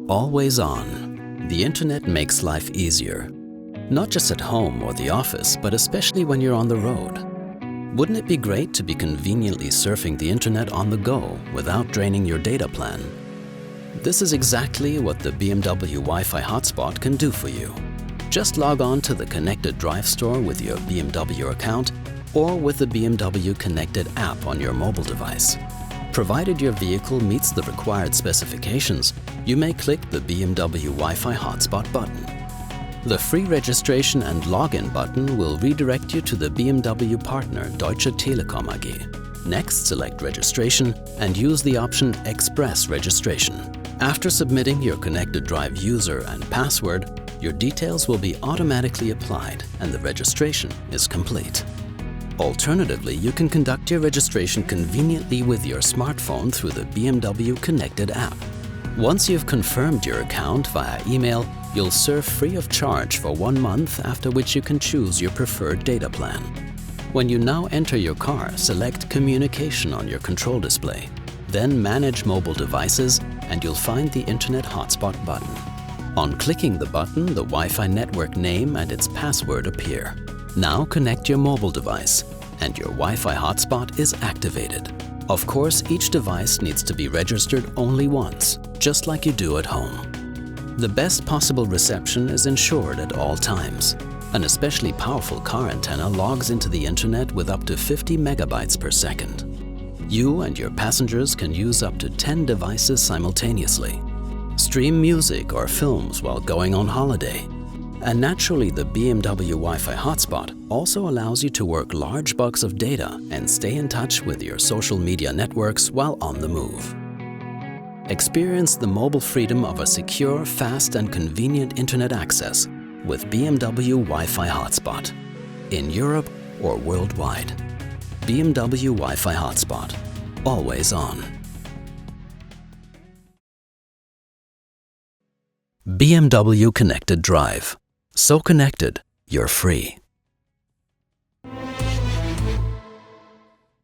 Always on. The internet makes life easier. Not just at home or the office, but especially when you're on the road. Wouldn't it be great to be conveniently surfing the internet on the go without draining your data plan? This is exactly what the BMW Wi-Fi Hotspot can do for you. Just log on to the ConnectedDrive Store with your BMW account or with the BMW Connected app on your mobile device. Provided your vehicle meets the required specifications, you may click the BMW Wi-Fi Hotspot button. The free registration and login button will redirect you to the BMW partner Deutsche Telekom AG. Next, select Registration and use the option Express Registration. After submitting your ConnectedDrive user and password, your details will be automatically applied and the registration is complete. Alternatively, you can conduct your registration conveniently with your smartphone through the BMW Connected app. Once you've confirmed your account via email, you'll surf free of charge for 1 month, after which you can choose your preferred data plan. When you now enter your car, select Communication on your control display. Then Manage Mobile Devices and you'll find the Internet Hotspot button. On clicking the button, the Wi-Fi network name and its password appear. Now connect your mobile device and your Wi-Fi hotspot is activated. Of course, each device needs to be registered only once, just like you do at home. The best possible reception is ensured at all times. An especially powerful car antenna logs into the internet with up to 50 megabytes per second. You and your passengers can use up to 10 devices simultaneously. Stream music or films while going on holiday. And naturally, the BMW Wi-Fi Hotspot also allows you to work large bulks of data and stay in touch with your social media networks while on the move. Experience the mobile freedom of a secure, fast and convenient internet access with BMW Wi-Fi Hotspot, in Europe or worldwide. BMW Wi-Fi Hotspot, always on. BMW ConnectedDrive. So connected, you're free.